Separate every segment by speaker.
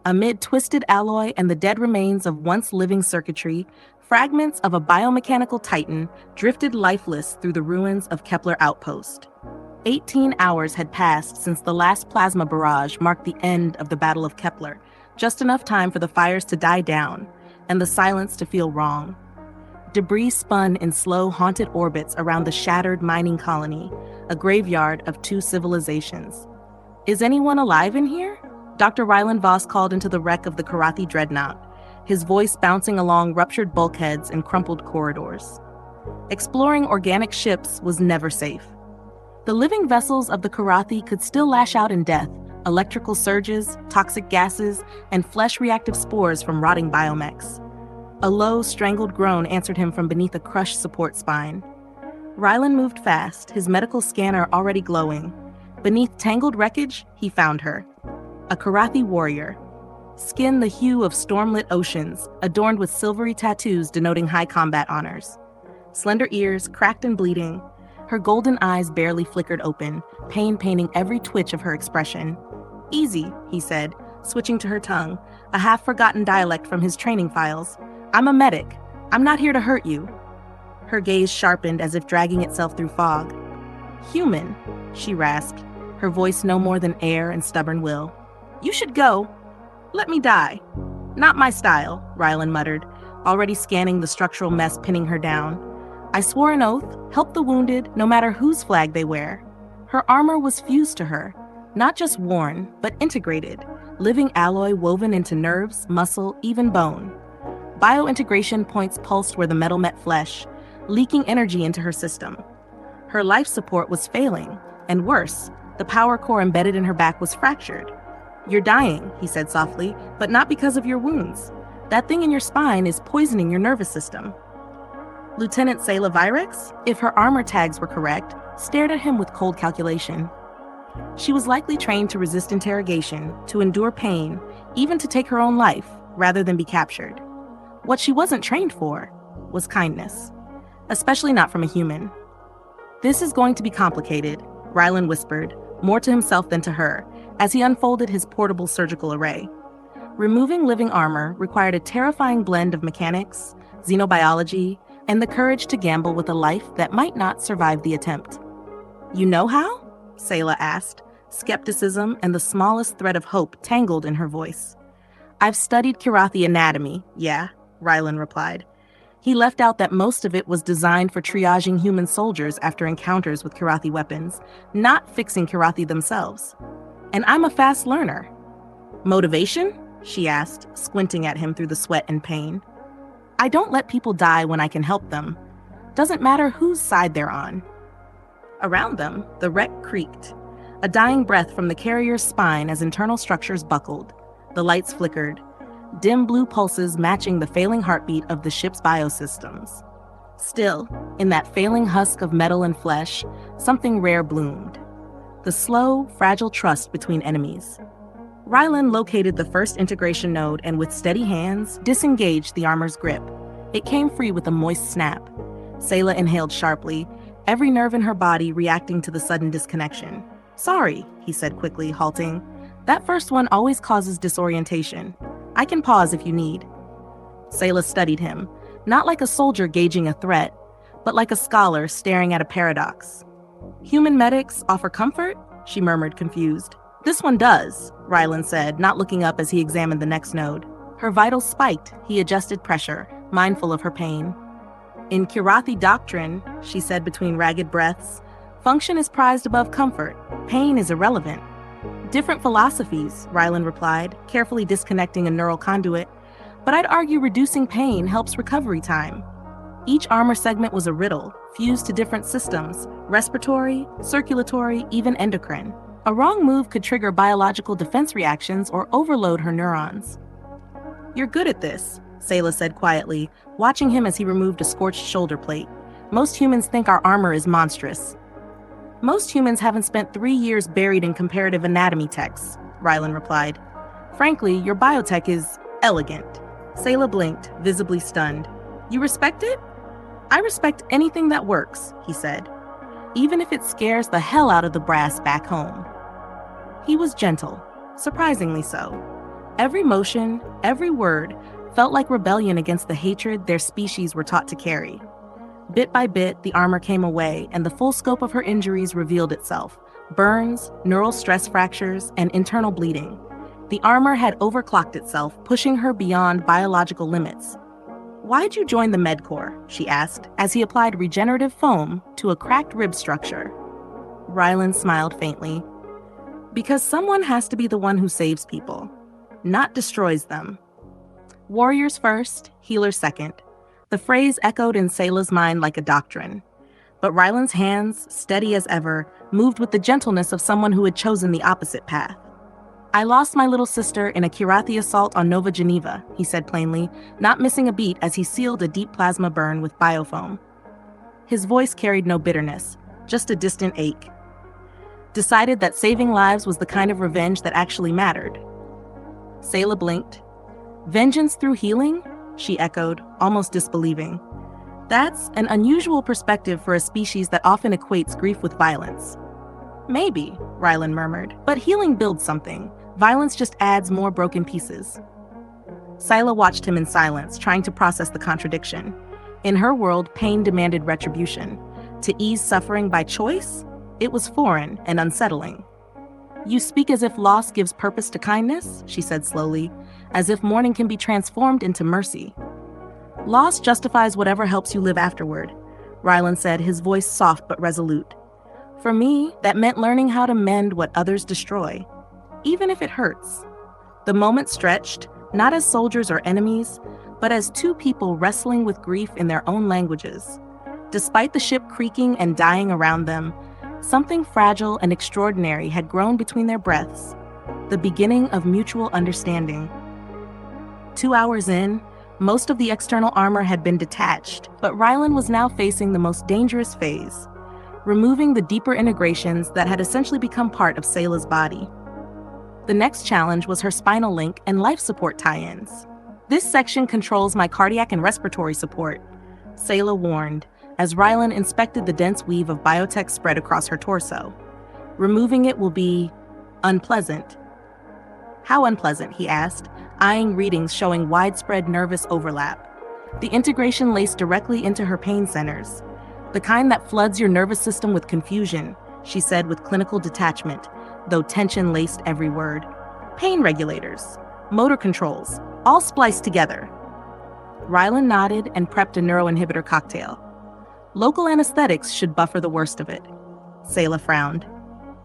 Speaker 1: Amid twisted alloy and the dead remains of once living circuitry, fragments of a biomechanical titan drifted lifeless through the ruins of Kepler Outpost. 18 hours had passed since the last plasma barrage marked the end of the Battle of Kepler, just enough time for the fires to die down and the silence to feel wrong. Debris spun in slow, haunted orbits around the shattered mining colony, a graveyard of two civilizations. "Is anyone alive in here?" Dr. Ryland Voss called into the wreck of the Karathi dreadnought, his voice bouncing along ruptured bulkheads and crumpled corridors. Exploring organic ships was never safe. The living vessels of the Karathi could still lash out in death, electrical surges, toxic gases, and flesh-reactive spores from rotting biomechs. A low, strangled groan answered him from beneath a crushed support spine. Ryland moved fast, his medical scanner already glowing. Beneath tangled wreckage, he found her. A Karathi warrior. Skin the hue of stormlit oceans, adorned with silvery tattoos denoting high combat honors. Slender ears, cracked and bleeding, her golden eyes barely flickered open, pain painting every twitch of her expression. "Easy," he said, switching to her tongue, a half-forgotten dialect from his training files. "I'm a medic. I'm not here to hurt you." Her gaze sharpened as if dragging itself through fog. "Human," she rasped, her voice no more than air and stubborn will. "You should go. Let me die." "Not my style," Ryland muttered, already scanning the structural mess pinning her down. "I swore an oath, help the wounded, no matter whose flag they wear." Her armor was fused to her, not just worn, but integrated, living alloy woven into nerves, muscle, even bone. Biointegration points pulsed where the metal met flesh, leaking energy into her system. Her life support was failing, and worse, the power core embedded in her back was fractured. "You're dying," he said softly, "but not because of your wounds. That thing in your spine is poisoning your nervous system." Lieutenant Sayla Virex, if her armor tags were correct, stared at him with cold calculation. She was likely trained to resist interrogation, to endure pain, even to take her own life, rather than be captured. What she wasn't trained for was kindness, especially not from a human. "This is going to be complicated," Ryland whispered, more to himself than to her, as he unfolded his portable surgical array. Removing living armor required a terrifying blend of mechanics, xenobiology, and the courage to gamble with a life that might not survive the attempt. "You know how?" Sayla asked, skepticism and the smallest thread of hope tangled in her voice. "I've studied Karathi anatomy, yeah," Ryland replied. He left out that most of it was designed for triaging human soldiers after encounters with Karathi weapons, not fixing Karathi themselves. "And I'm a fast learner." "Motivation?" she asked, squinting at him through the sweat and pain. "I don't let people die when I can help them. Doesn't matter whose side they're on." Around them, the wreck creaked, a dying breath from the carrier's spine as internal structures buckled. The lights flickered, dim blue pulses matching the failing heartbeat of the ship's biosystems. Still, in that failing husk of metal and flesh, something rare bloomed. The slow, fragile trust between enemies. Ryland located the first integration node and with steady hands, disengaged the armor's grip. It came free with a moist snap. Sayla inhaled sharply, every nerve in her body reacting to the sudden disconnection. "Sorry," he said quickly, halting. "That first one always causes disorientation. I can pause if you need." Sayla studied him, not like a soldier gauging a threat, but like a scholar staring at a paradox. "Human medics offer comfort?" she murmured, confused. "This one does," Ryland said, not looking up as he examined the next node. Her vitals spiked, he adjusted pressure, mindful of her pain. "In Kirathi doctrine," she said between ragged breaths, "function is prized above comfort. Pain is irrelevant." "Different philosophies," Ryland replied, carefully disconnecting a neural conduit, "but I'd argue reducing pain helps recovery time." Each armor segment was a riddle, fused to different systems, respiratory, circulatory, even endocrine. A wrong move could trigger biological defense reactions or overload her neurons. "You're good at this," Sayla said quietly, watching him as he removed a scorched shoulder plate. "Most humans think our armor is monstrous." "Most humans haven't spent 3 years buried in comparative anatomy texts," Ryland replied. "Frankly, your biotech is elegant." Sayla blinked, visibly stunned. "You respect it?" "I respect anything that works," he said, "even if it scares the hell out of the brass back home." He was gentle, surprisingly so. Every motion, every word, felt like rebellion against the hatred their species were taught to carry. Bit by bit, the armor came away, and the full scope of her injuries revealed itself: burns, neural stress fractures, and internal bleeding. The armor had overclocked itself, pushing her beyond biological limits. "Why'd you join the Med Corps?" she asked, as he applied regenerative foam to a cracked rib structure. Rylan smiled faintly. "Because someone has to be the one who saves people, not destroys them. Warriors first, healers second." The phrase echoed in Sayla's mind like a doctrine. But Rylan's hands, steady as ever, moved with the gentleness of someone who had chosen the opposite path. "I lost my little sister in a Kirathi assault on Nova Geneva," he said plainly, not missing a beat as he sealed a deep plasma burn with biofoam. His voice carried no bitterness, just a distant ache. "Decided that saving lives was the kind of revenge that actually mattered." Sayla blinked. "Vengeance through healing?" she echoed, almost disbelieving. "That's an unusual perspective for a species that often equates grief with violence." "Maybe," Rylan murmured, "but healing builds something. Violence just adds more broken pieces." Sayla watched him in silence, trying to process the contradiction. In her world, pain demanded retribution. To ease suffering by choice? It was foreign and unsettling. "You speak as if loss gives purpose to kindness," she said slowly, "as if mourning can be transformed into mercy." "Loss justifies whatever helps you live afterward," Rylan said, his voice soft but resolute. "For me, that meant learning how to mend what others destroy, even if it hurts." The moment stretched, not as soldiers or enemies, but as two people wrestling with grief in their own languages. Despite the ship creaking and dying around them, something fragile and extraordinary had grown between their breaths, the beginning of mutual understanding. 2 hours in, most of the external armor had been detached, but Rylan was now facing the most dangerous phase, removing the deeper integrations that had essentially become part of Sayla's body. The next challenge was her spinal link and life support tie-ins. "This section controls my cardiac and respiratory support," Sayla warned, as Rylan inspected the dense weave of biotech spread across her torso. "Removing it will be unpleasant." "How unpleasant?" he asked, eyeing readings showing widespread nervous overlap. The integration laced directly into her pain centers. "The kind that floods your nervous system with confusion," she said with clinical detachment, though tension laced every word. "Pain regulators, motor controls, all spliced together." Rylan nodded and prepped a neuroinhibitor cocktail. "Local anesthetics should buffer the worst of it." Sayla frowned.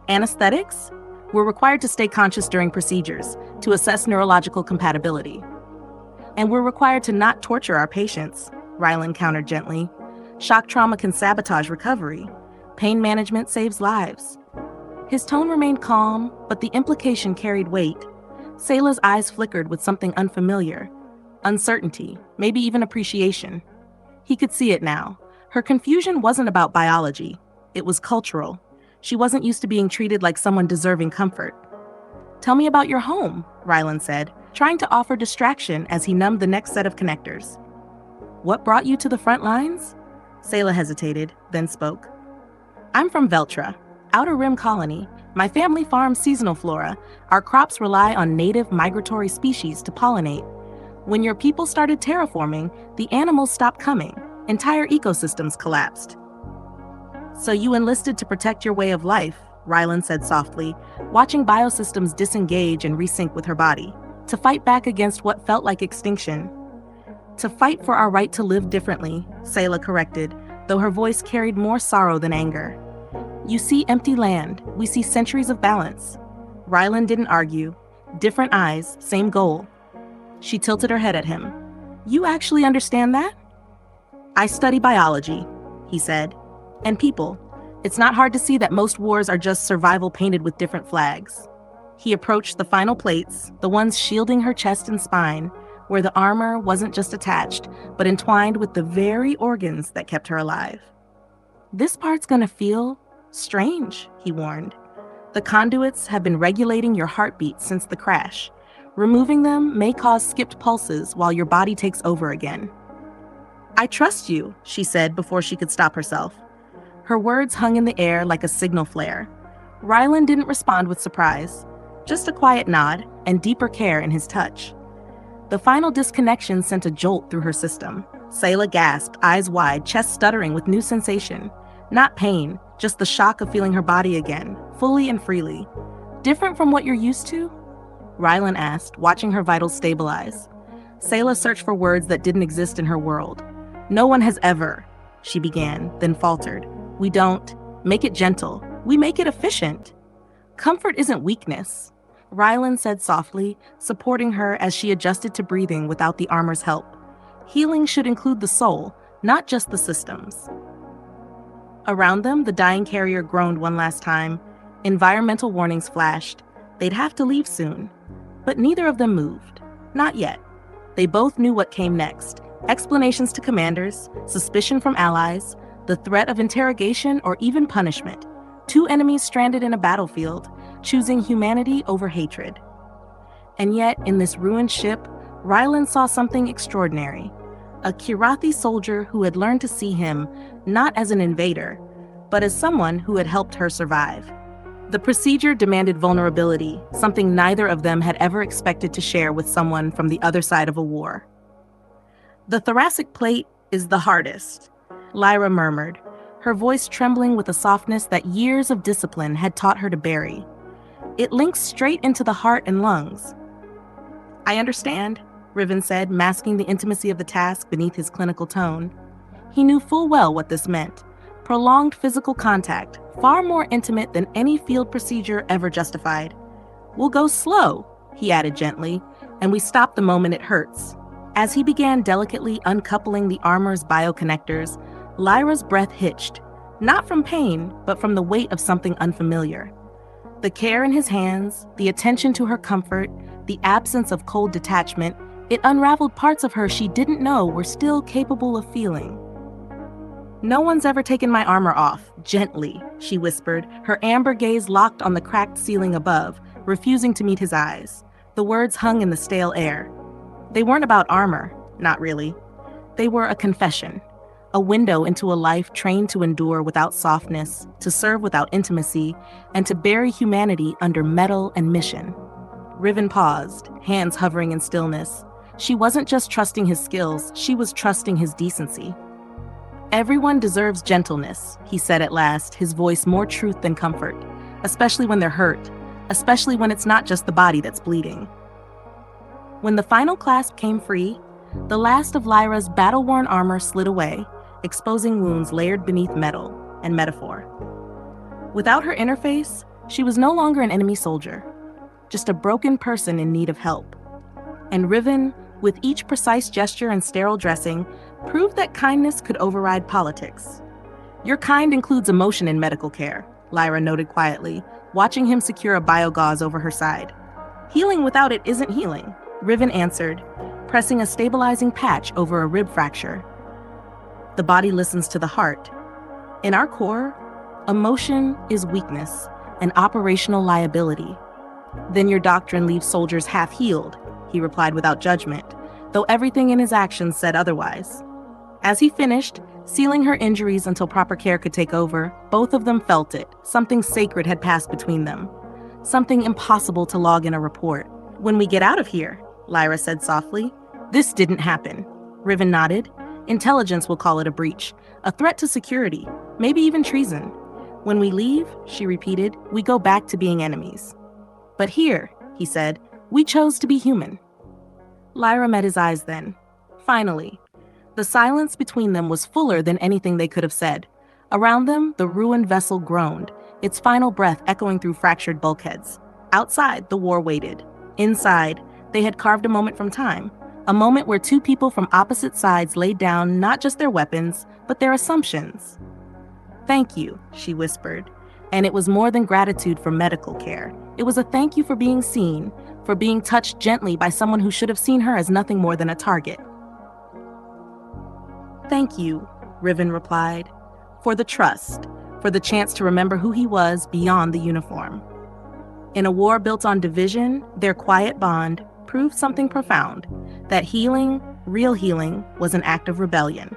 Speaker 1: "Anesthetics? We're required to stay conscious during procedures to assess neurological compatibility." "And we're required to not torture our patients," Rylan countered gently. "Shock trauma can sabotage recovery. Pain management saves lives." His tone remained calm, but the implication carried weight. Sayla's eyes flickered with something unfamiliar. Uncertainty, maybe even appreciation. He could see it now. Her confusion wasn't about biology. It was cultural. She wasn't used to being treated like someone deserving comfort. "Tell me about your home," Rylan said, trying to offer distraction as he numbed the next set of connectors. "What brought you to the front lines?" Sayla hesitated, then spoke. "I'm from Veltra, Outer Rim Colony. My family farms seasonal flora. Our crops rely on native migratory species to pollinate. When your people started terraforming, the animals stopped coming. Entire ecosystems collapsed." "So you enlisted to protect your way of life," Rylan said softly, watching biosystems disengage and resync with her body. "To fight back against what felt like extinction." "To fight for our right to live differently," Sayla corrected, though her voice carried more sorrow than anger. "You see empty land, we see centuries of balance." Rylan didn't argue. Different eyes, same goal. She tilted her head at him. "You actually understand that?" "I study biology," he said. "And people. It's not hard to see that most wars are just survival painted with different flags." He approached the final plates, the ones shielding her chest and spine, where the armor wasn't just attached, but entwined with the very organs that kept her alive. "This part's gonna feel strange," he warned. "The conduits have been regulating your heartbeat since the crash. Removing them may cause skipped pulses while your body takes over again." "I trust you," she said before she could stop herself. Her words hung in the air like a signal flare. Rylan didn't respond with surprise. Just a quiet nod and deeper care in his touch. The final disconnection sent a jolt through her system. Sayla gasped, eyes wide, chest stuttering with new sensation. Not pain, just the shock of feeling her body again, fully and freely. Different from what you're used to? Rylan asked, watching her vitals stabilize. Sayla searched for words that didn't exist in her world. No one has ever, she began, then faltered. We don't make it gentle. We make it efficient. Comfort isn't weakness, Rylan said softly, supporting her as she adjusted to breathing without the armor's help. Healing should include the soul, not just the systems. Around them, the dying carrier groaned one last time. Environmental warnings flashed. They'd have to leave soon. But neither of them moved. Not yet. They both knew what came next. Explanations to commanders, suspicion from allies, the threat of interrogation or even punishment. Two enemies stranded in a battlefield, choosing humanity over hatred. And yet, in this ruined ship, Rylan saw something extraordinary. A Kirathi soldier who had learned to see him not as an invader, but as someone who had helped her survive. The procedure demanded vulnerability, something neither of them had ever expected to share with someone from the other side of a war. The thoracic plate is the hardest, Lyra murmured, her voice trembling with a softness that years of discipline had taught her to bury. It links straight into the heart and lungs. I understand, Riven said, masking the intimacy of the task beneath his clinical tone. He knew full well what this meant. Prolonged physical contact, far more intimate than any field procedure ever justified. We'll go slow, he added gently, and we stop the moment it hurts. As he began delicately uncoupling the armor's bioconnectors, Lyra's breath hitched, not from pain, but from the weight of something unfamiliar. The care in his hands, the attention to her comfort, the absence of cold detachment, it unraveled parts of her she didn't know were still capable of feeling. No one's ever taken my armor off, gently, she whispered, her amber gaze locked on the cracked ceiling above, refusing to meet his eyes. The words hung in the stale air. They weren't about armor, not really. They were a confession, a window into a life trained to endure without softness, to serve without intimacy, and to bury humanity under metal and mission. Riven paused, hands hovering in stillness. She wasn't just trusting his skills, she was trusting his decency. Everyone deserves gentleness, he said at last, his voice more truth than comfort, especially when they're hurt, especially when it's not just the body that's bleeding. When the final clasp came free, the last of Lyra's battle-worn armor slid away, exposing wounds layered beneath metal and metaphor. Without her interface, she was no longer an enemy soldier, just a broken person in need of help. And Riven, with each precise gesture and sterile dressing, proved that kindness could override politics. Your kind includes emotion in medical care, Lyra noted quietly, watching him secure a biogauze over her side. Healing without it isn't healing, Riven answered, pressing a stabilizing patch over a rib fracture. The body listens to the heart. In our core, emotion is weakness, an operational liability. Then your doctrine leaves soldiers half-healed, he replied without judgment, though everything in his actions said otherwise. As he finished, sealing her injuries until proper care could take over, both of them felt it. Something sacred had passed between them. Something impossible to log in a report. When we get out of here, Lyra said softly. This didn't happen. Riven nodded. Intelligence will call it a breach, a threat to security, maybe even treason. When we leave, she repeated, we go back to being enemies. But here, he said, we chose to be human. Lyra met his eyes then. Finally. The silence between them was fuller than anything they could have said. Around them, the ruined vessel groaned, its final breath echoing through fractured bulkheads. Outside, the war waited. Inside, they had carved a moment from time, a moment where two people from opposite sides laid down not just their weapons, but their assumptions. Thank you, she whispered, and it was more than gratitude for medical care. It was a thank you for being seen, for being touched gently by someone who should have seen her as nothing more than a target. Thank you, Riven replied, for the trust, for the chance to remember who he was beyond the uniform. In a war built on division, their quiet bond proved something profound, that healing, real healing, was an act of rebellion.